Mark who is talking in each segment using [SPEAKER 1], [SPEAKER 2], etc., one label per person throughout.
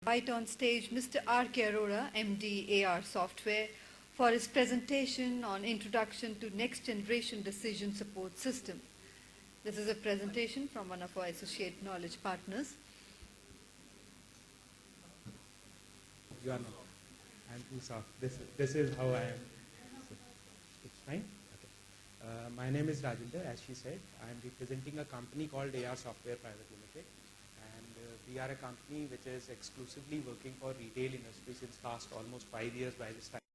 [SPEAKER 1] Invite on stage Mr. R.K. Arora, MD AR Software, for his presentation on Introduction to Next Generation Decision Support System. This is a presentation from one of our associate knowledge partners.
[SPEAKER 2] You are not. I am too soft. This is how I am. So, it's fine? Okay. My name is Rajinder. As she said, I am representing a company called AR Software Private Limited. We are a company which is exclusively working for retail industry since last almost 5 years by this time.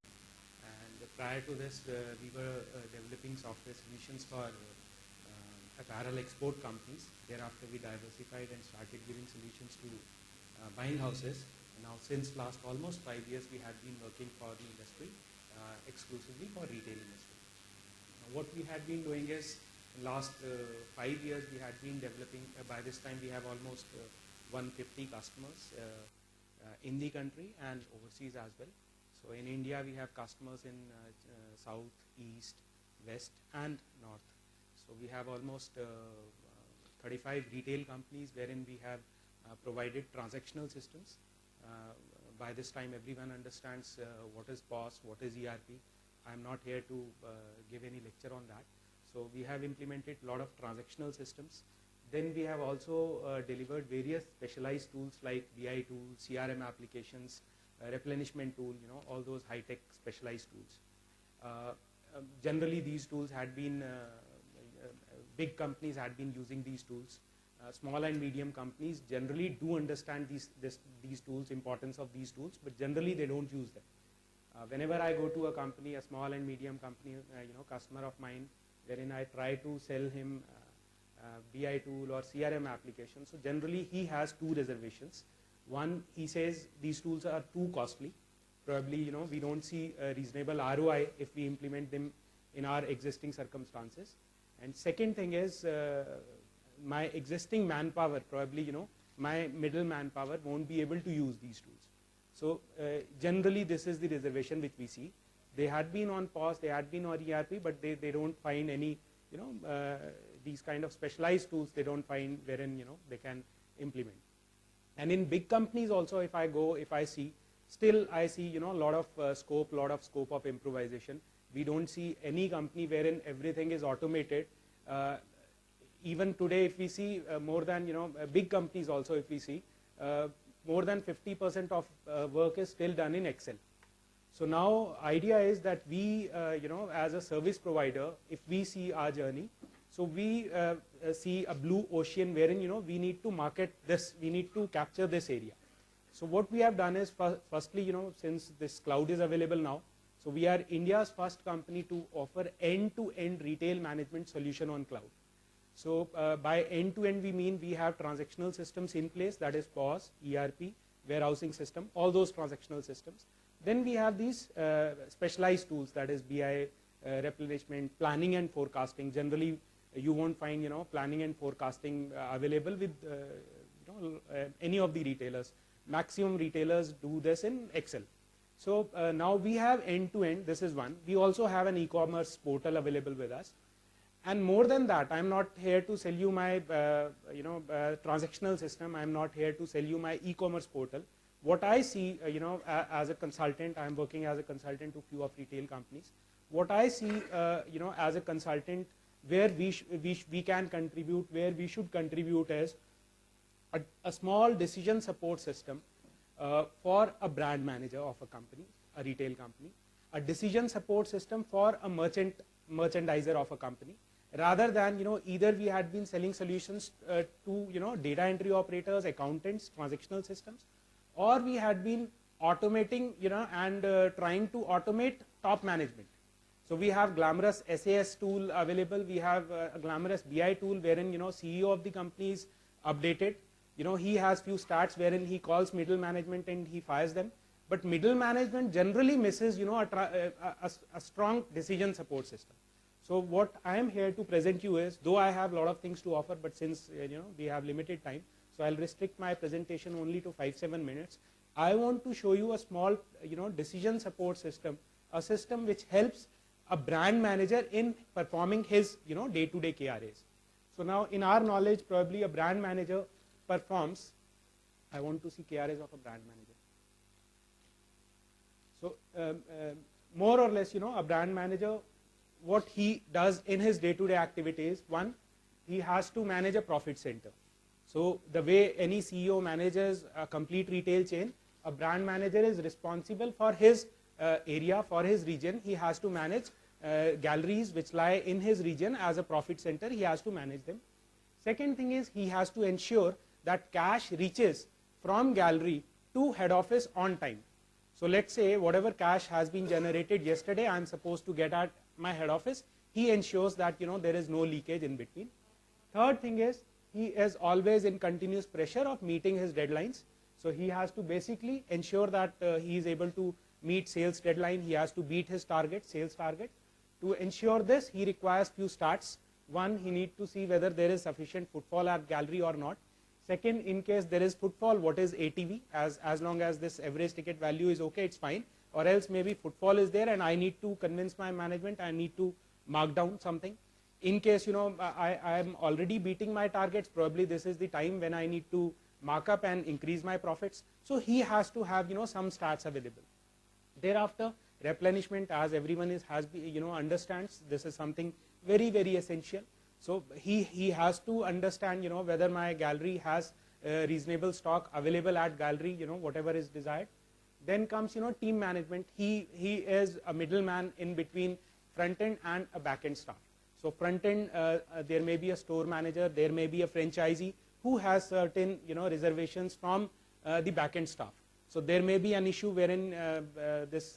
[SPEAKER 2] And prior to this, we were developing software solutions for apparel export companies. Thereafter, we diversified and started giving solutions to buying houses. Now, since last almost 5 years, we have been working for the industry exclusively for retail industry. Now, what we had been doing is, in last 5 years, we had been developing. By this time, we have almost 150 customers in the country and overseas as well. So in India, we have customers in south, east, west and north. So we have almost 35 retail companies wherein we have provided transactional systems. By this time, everyone understands what is POS, what is ERP. I'm not here to give any lecture on that. So we have implemented a lot of transactional systems. Then we have also delivered various specialized tools like BI tools, CRM applications, replenishment tool, all those high-tech specialized tools. Generally, these tools had been, big companies had been using these tools. Small and medium companies generally do understand these tools, importance of these tools, but generally they don't use them. Whenever I go to a company, a small and medium company, customer of mine, wherein I try to sell him BI tool or CRM application. So generally he has two reservations. One, he says these tools are too costly. Probably, we don't see a reasonable ROI if we implement them in our existing circumstances. And second thing is my existing manpower, probably, my middle manpower won't be able to use these tools. So generally this is the reservation which we see. They had been on POS, they had been on ERP, but they don't find any, these kind of specialized tools they don't find wherein they can implement. And in big companies also, if I see, still I see a lot of scope of improvisation. We don't see any company wherein everything is automated. Even today, if we see more than big companies also, if we see more than 50% of work is still done in Excel. So now idea is that we as a service provider, if we see our journey, so we see a blue ocean wherein we need to market this, we need to capture this area. So what we have done is, firstly, since this cloud is available now, so we are India's first company to offer end-to-end retail management solution on cloud. So by end-to-end we mean we have transactional systems in place, that is POS, ERP, warehousing system, all those transactional systems. Then we have these specialized tools, that is BI, replenishment, planning and forecasting. Generally, you won't find planning and forecasting available with any of the retailers. Maximum retailers do this in Excel. So now we have end-to-end. This is one. We also have an e-commerce portal available with us. And more than that, I'm not here to sell you my transactional system. I'm not here to sell you my e-commerce portal. What I see, as a consultant, I'm working as a consultant to few of retail companies. What I see, as a consultant, where we can contribute, where we should contribute is a small decision support system for a brand manager of a company, a retail company, a decision support system for a merchandiser of a company, rather than either we had been selling solutions to data entry operators, accountants, transactional systems, or we had been automating and trying to automate top management. So we have glamorous SAS tool available. We have a glamorous BI tool wherein CEO of the company is updated. He has few stats wherein he calls middle management and he fires them. But middle management generally misses a strong decision support system. So what I am here to present you is, though I have a lot of things to offer, but since we have limited time, so I'll restrict my presentation only to 5-7 minutes. I want to show you a small decision support system, a system which helps a brand manager in performing his day-to-day KRAs. So now in our knowledge, probably a brand manager performs I want to see KRAs of a brand manager. So more or less, a brand manager, what he does in his day-to-day activities, one, he has to manage a profit center. So the way any CEO manages a complete retail chain, a brand manager is responsible for his area, for his region. He has to manage galleries which lie in his region as a profit center. He has to manage them. Second thing is he has to ensure that cash reaches from gallery to head office on time. So let's say whatever cash has been generated yesterday, I am supposed to get at my head office. He ensures that there is no leakage in between. Third thing is he is always in continuous pressure of meeting his deadlines. So he has to basically ensure that he is able to meet sales deadline. He has to beat his target, sales target. To ensure this, he requires few stats. One, he needs to see whether there is sufficient footfall at gallery or not. Second, in case there is footfall, what is ATV? As long as this average ticket value is okay, it's fine. Or else maybe footfall is there and I need to convince my management, I need to mark down something. In case I am already beating my targets, probably this is the time when I need to mark up and increase my profits. So he has to have some stats available. Thereafter, replenishment, as everyone understands, this is something very, very essential. So he has to understand whether my gallery has reasonable stock available at gallery, whatever is desired. Then comes team management. He is a middleman in between front end and a back end staff. So front end, there may be a store manager, there may be a franchisee who has certain reservations from the back end staff. So there may be an issue wherein this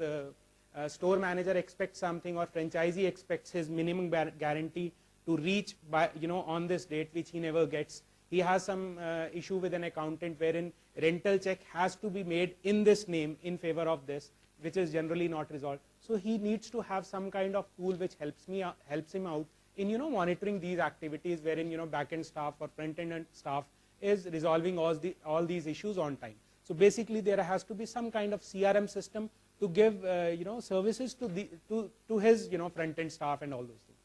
[SPEAKER 2] store manager expects something or franchisee expects his minimum guarantee to reach by on this date, which he never gets. He has some issue with an accountant wherein rental check has to be made in this name in favor of this, which is generally not resolved. So he needs to have some kind of tool which helps him out in monitoring these activities wherein back end staff or front end staff is resolving all these issues on time. So basically there has to be some kind of CRM system to give services to his front end staff and all those things.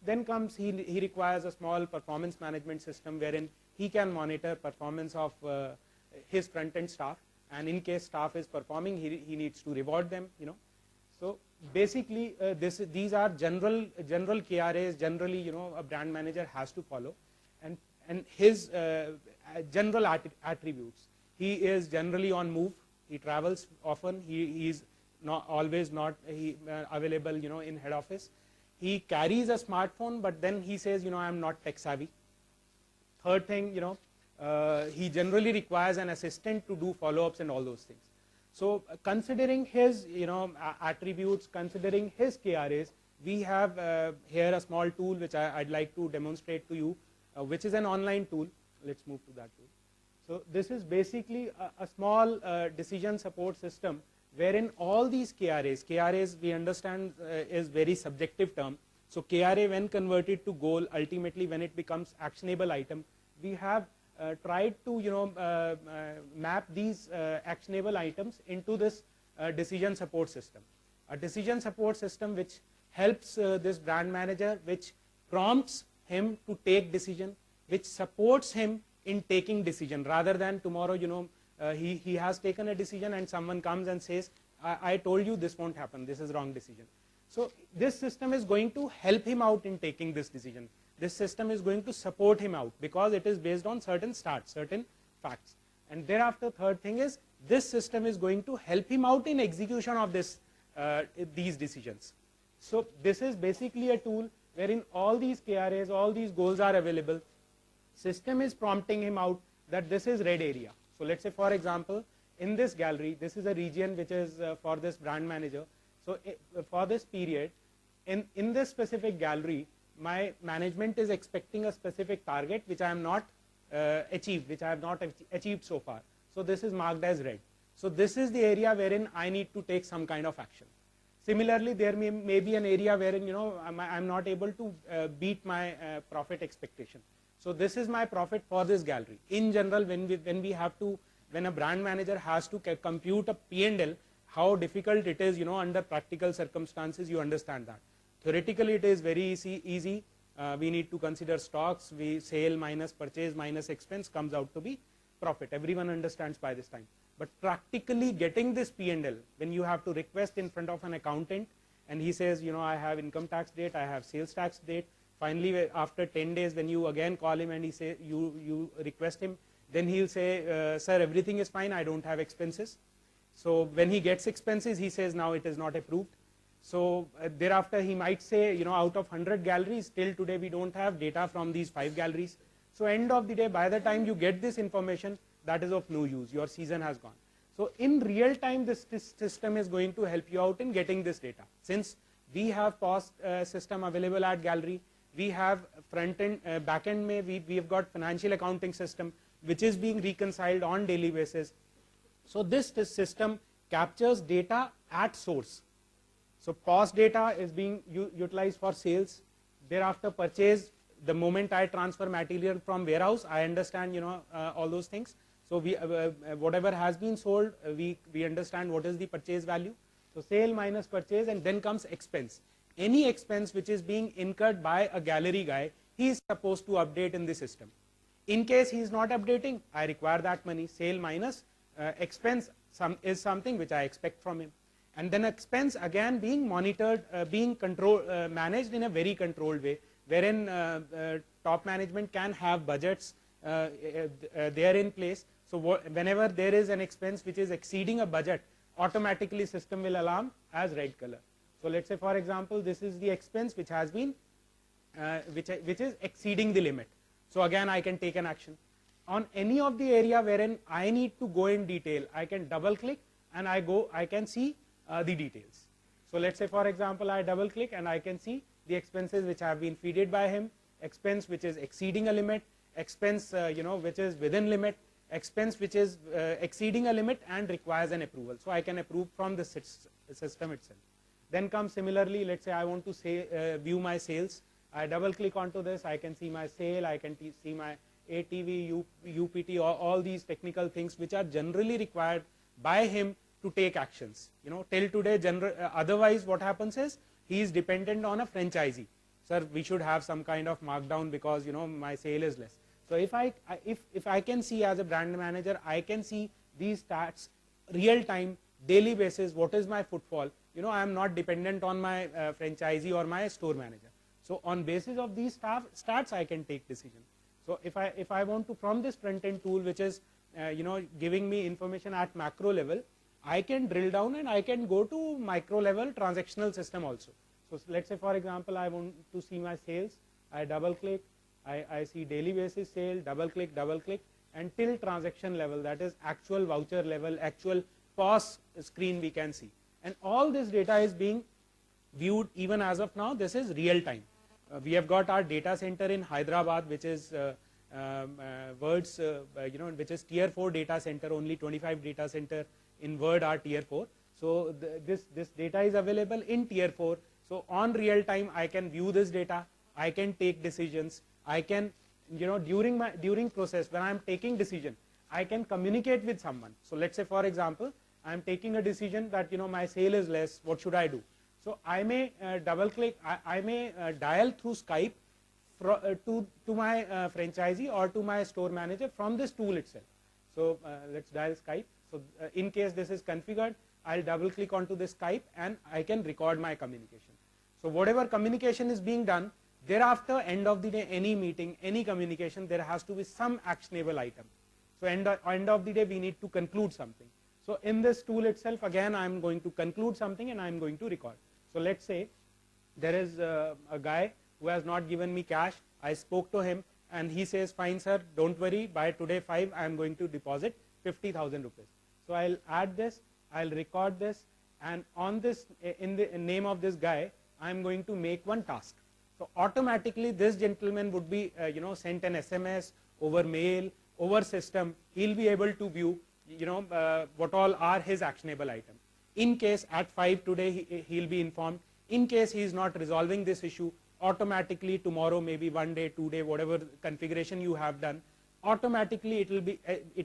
[SPEAKER 2] Then comes he requires a small performance management system wherein he can monitor performance of his front end staff, and in case staff is performing, he needs to reward them. So basically these are general KRAs generally a brand manager has to follow, and his general attributes. He is generally on move. He travels often. He is not always available in head office. He carries a smartphone, but then he says, I am not tech savvy. Third thing, he generally requires an assistant to do follow-ups and all those things. So considering his, attributes, considering his KRAs, we have here a small tool which I'd like to demonstrate to you, which is an online tool. Let's move to that tool. So this is basically a small decision support system wherein all these KRAs we understand is very subjective term. So KRA when converted to goal, ultimately when it becomes actionable item, we have tried to map these actionable items into this decision support system. A decision support system which helps this brand manager, which prompts him to take decision, which supports him in taking decision, rather than tomorrow he has taken a decision and someone comes and says, I told you this won't happen, this is wrong decision. So this system is going to help him out in taking this decision. This system is going to support him out because it is based on certain stats, certain facts. And thereafter, third thing is this system is going to help him out in execution of these decisions. So this is basically a tool wherein all these KRAs, all these goals are available. System is prompting him out that this is red area. So let's say, for example, in this gallery, this is a region which is for this brand manager. So for this period, in this specific gallery, my management is expecting a specific target which I am not achieved, which I have not achieved so far. So this is marked as red. So this is the area wherein I need to take some kind of action. Similarly, there may be an area wherein I'm not able to beat my profit expectation. So this is my profit for this gallery. In general, when a brand manager has to compute a P&L, how difficult it is, under practical circumstances, you understand that. Theoretically, it is very easy. We need to consider stocks. Sale minus purchase minus expense comes out to be profit. Everyone understands by this time. But practically getting this P&L, when you have to request in front of an accountant, and he says, you know, I have income tax date, I have sales tax date. Finally, after 10 days, when you again call him and he say you request him, then he'll say, sir, everything is fine, I don't have expenses. So when he gets expenses, he says, now it is not approved. So thereafter, he might say, you know, out of 100 galleries, till today we don't have data from these 5 galleries. So end of the day, by the time you get this information, that is of no use. Your season has gone. So in real time, this system is going to help you out in getting this data. Since we have POS system available at gallery, we have front end, back end, we have got financial accounting system, which is being reconciled on daily basis. So this system captures data at source. So POS data is being utilized for sales. Thereafter purchase, the moment I transfer material from warehouse, I understand, you know, all those things. So we, whatever has been sold, we understand what is the purchase value. So sale minus purchase, and then comes expense. Any expense which is being incurred by a gallery guy, he is supposed to update in the system. In case he is not updating, I require that money. Sale minus expense is something which I expect from him. And then expense again being monitored, being managed in a very controlled way, wherein top management can have budgets there in place. So whenever there is an expense which is exceeding a budget, automatically system will alarm as red color. So let's say, for example, this is the expense which has been, which is exceeding the limit. So again, I can take an action. On any of the area wherein I need to go in detail, I can double click and I can see the details. So let's say, for example, I double click and I can see the expenses which have been fed by him, expense which is exceeding a limit, expense you know, which is within limit, expense which is exceeding a limit and requires an approval. So I can approve from the system itself. Then comes similarly, let's say I want to say, view my sales. I double click onto this, I can see my sale, I can see my ATV, UPT, all these technical things which are generally required by him to take actions. You know, till today, otherwise what happens is he is dependent on a franchisee. Sir, we should have some kind of markdown because, you know, my sale is less. So if I can see as a brand manager, I can see these stats real time, daily basis, what is my footfall. You know, I am not dependent on my franchisee or my store manager. So on basis of these stats, I can take decision. So if I want to, from this front end tool, which is you know, giving me information at macro level, I can drill down and I can go to micro level transactional system also. So let's say, for example, I want to see my sales. I double click, I see daily basis sale, double click, until transaction level, that is actual voucher level, actual POS screen we can see. And all this data is being viewed even as of now. This is real time. We have got our data center in Hyderabad, which is Words, you know, which is tier 4 data center. Only 25 data center in Word are tier 4. So this data is available in tier 4. So on real time, I can view this data. I can take decisions. I can, you know, during process when I am taking decision, I can communicate with someone. So let's say, for example, I am taking a decision that, you know, my sale is less. What should I do? So I may double click. I may dial through Skype to my franchisee or to my store manager from this tool itself. So let's dial Skype. So in case this is configured, I'll double click onto this Skype and I can record my communication. So whatever communication is being done, thereafter, end of the day, any meeting, any communication, there has to be some actionable item. So end of the day, we need to conclude something. So in this tool itself, again, I'm going to conclude something and I'm going to record. So let's say there is a guy who has not given me cash. I spoke to him and he says, fine, sir, don't worry, by today 5, I'm going to deposit 50,000 rupees. So I'll add this, I'll record this, and on this, in the name of this guy, I'm going to make one task. So automatically this gentleman would be, you know, sent an SMS over mail, over system. He'll be able to view, you know, what all are his actionable items. In case at 5 today, he'll be informed. In case he is not resolving this issue, automatically tomorrow, maybe 1 day, 2 day, whatever configuration you have done, automatically it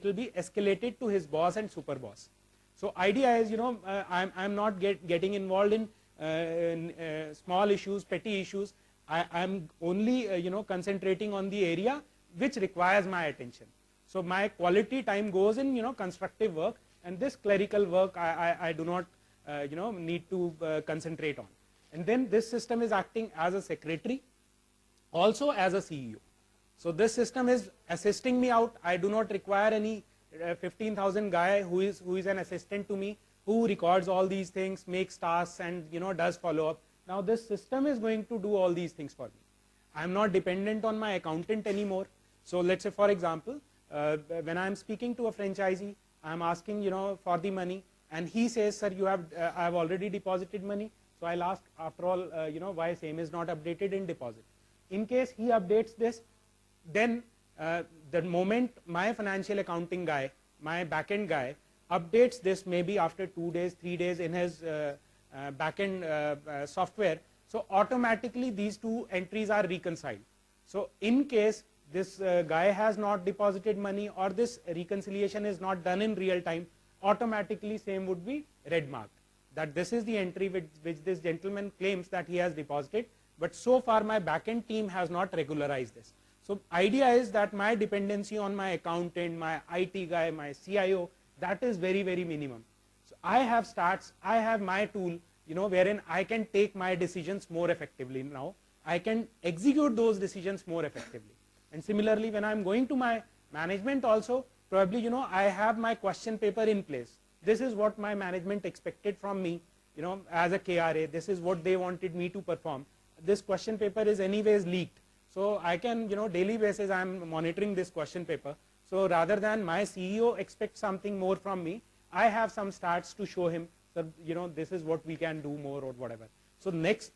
[SPEAKER 2] will be escalated to his boss and super boss. So idea is, you know, I'm not getting involved in small issues, petty issues. I'm only you know, concentrating on the area which requires my attention. So my quality time goes in, constructive work, and this clerical work I do not, need to concentrate on. And then this system is acting as a secretary, also as a CEO. So this system is assisting me out. I do not require any 15,000 guy who is an assistant to me, who records all these things, makes tasks, and does follow up. Now this system is going to do all these things for me. I am not dependent on my accountant anymore. So let's say, for example, when I am speaking to a franchisee, I am asking for the money, and he says, sir, I have already deposited money. So I'll ask, after all, why same is not updated in deposit. In case he updates this, then the moment my financial accounting guy, my backend guy, updates this maybe after 2 days, 3 days in his backend software, so automatically these two entries are reconciled. So in case this guy has not deposited money, or this reconciliation is not done in real time, automatically same would be red marked, that this is the entry which this gentleman claims that he has deposited, but so far my backend team has not regularized this. So idea is that my dependency on my accountant, my IT guy, my CIO, that is very, very minimum. So I have stats, I have my tool, wherein I can take my decisions more effectively now. I can execute those decisions more effectively. And similarly, when I'm going to my management also, probably, I have my question paper in place. This is what my management expected from me, as a KRA. This is what they wanted me to perform. This question paper is anyways leaked. So I can, daily basis, I'm monitoring this question paper. So rather than my CEO expect something more from me, I have some stats to show him that, this is what we can do more or whatever. So next,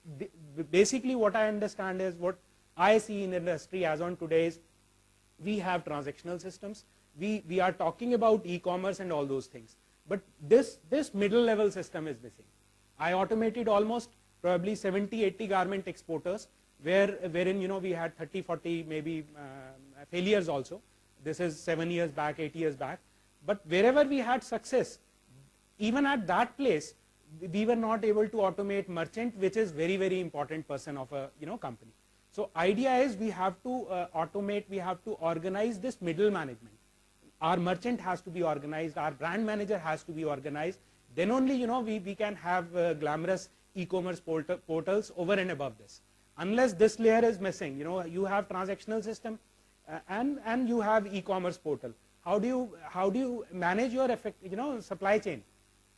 [SPEAKER 2] basically what I understand is, what I see in the industry as on today is, we have transactional systems. We are talking about e-commerce and all those things. But this middle level system is missing. I automated almost probably 70, 80 garment exporters, wherein we had 30, 40 maybe failures also. This is 7 years back, 8 years back. But wherever we had success, even at that place, we were not able to automate merchant, which is very, very important person of a company. So idea is, we have to automate, we have to organize this middle management. Our merchant has to be organized, our brand manager has to be organized. Then only we can have glamorous e-commerce portals over and above this. Unless this layer is missing, you have transactional system and you have e-commerce portal. How do you manage your supply chain?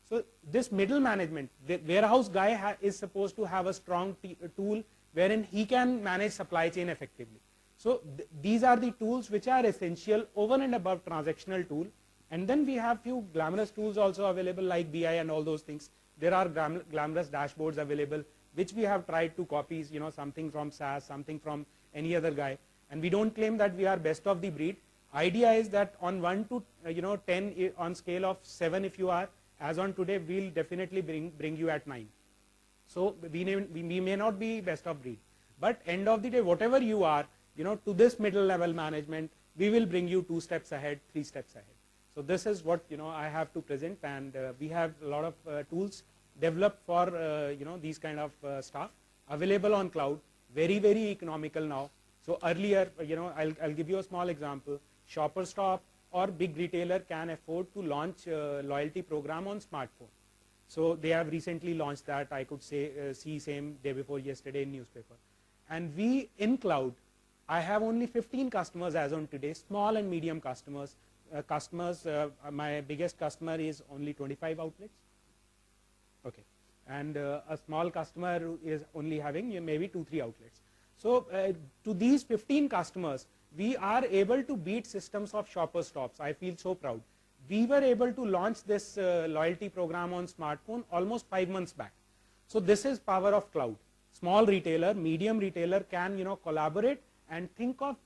[SPEAKER 2] So this middle management, the warehouse guy is supposed to have a strong tool wherein he can manage supply chain effectively. So these are the tools which are essential over and above transactional tool. And then we have few glamorous tools also available, like BI and all those things. There are glamorous dashboards available, which we have tried to copy, something from SAS, something from any other guy. And we don't claim that we are best of the breed. Idea is that on 1 to 10, on scale of 7 if you are, as on today, we'll definitely bring you at 9. So we may not be best of breed, but end of the day, whatever you are, to this middle level management, we will bring you 2 steps ahead, 3 steps ahead. So this is what I have to present, and we have a lot of tools developed for these kind of stuff available on cloud, very, very economical now. So earlier, I'll give you a small example. Shoppers Stop or big retailer can afford to launch a loyalty program on smartphone. So they have recently launched that. I could see same day before yesterday in newspaper. And we in cloud, I have only 15 customers as on today, small and medium customers. My biggest customer is only 25 outlets. Okay, and a small customer is only having maybe 2-3 outlets. So to these 15 customers, we are able to beat systems of Shoppers Stops. I feel so proud. We were able to launch this loyalty program on smartphone almost 5 months back. So this is power of cloud. Small retailer, medium retailer can collaborate and think of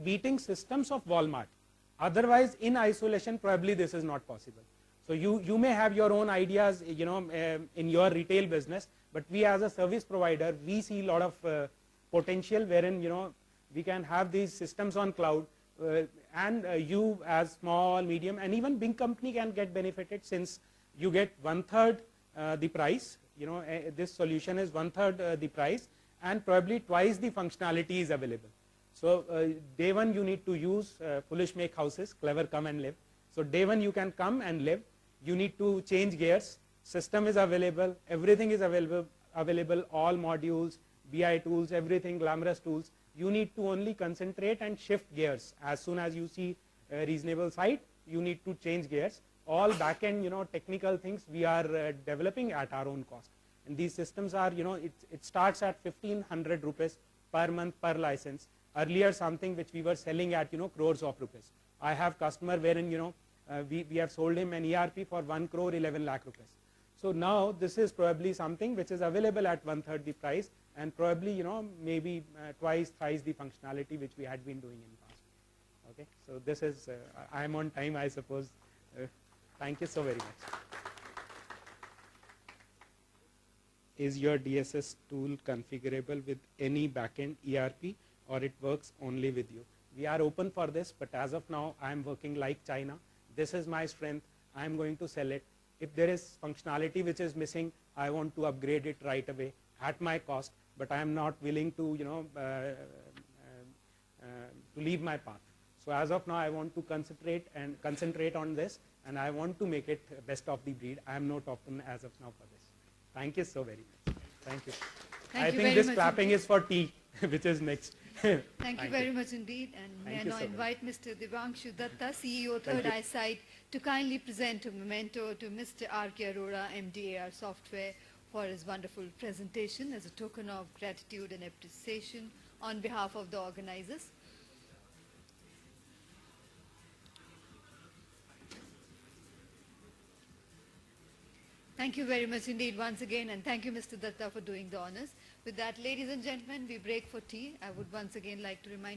[SPEAKER 2] beating systems of Walmart. Otherwise, in isolation, probably this is not possible. So you may have your own ideas, in your retail business, but we as a service provider, we see a lot of potential wherein we can have these systems on cloud, and you as small, medium, and even big company can get benefited, since you get 1/3 the price. This solution is 1/3 the price, and probably twice the functionality is available. So day one you need to use foolish make houses, clever come and live. So day one you can come and live. You need to change gears. System is available. Everything is available. All modules, BI tools, everything, glamorous tools. You need to only concentrate and shift gears. As soon as you see a reasonable site, you need to change gears. All back-end, technical things we are developing at our own cost. And these systems are, it starts at 1,500 rupees per month per license. Earlier, something which we were selling at, crores of rupees. I have customer wherein, we have sold him an ERP for 1 crore 11 lakh rupees. So now this is probably something which is available at 1/3 the price, and probably, maybe twice, thrice the functionality which we had been doing in the past. Okay, so this is, I am on time, I suppose. Thank you so very much. Is your DSS tool configurable with any backend ERP, or it works only with you? We are open for this, but as of now, I am working like China. This is my strength. I am going to sell it. If there is functionality which is missing, I want to upgrade it right away at my cost, but I am not willing to, to leave my path. So as of now, I want to concentrate on this, and I want to make it best of the breed. I am not open as of now for this. Thank you so very much. Thank you. I think this clapping is for tea, which is next.
[SPEAKER 1] Thank you very much indeed. And may I now invite Mr. Devanshu Datta, CEO, Third Eyesight, to kindly present a memento to Mr. R.K. Arora, MD AR Software, for his wonderful presentation as a token of gratitude and appreciation on behalf of the organizers. Thank you very much indeed once again, and thank you, Mr. Datta, for doing the honors. With that, ladies and gentlemen, we break for tea. I would once again like to remind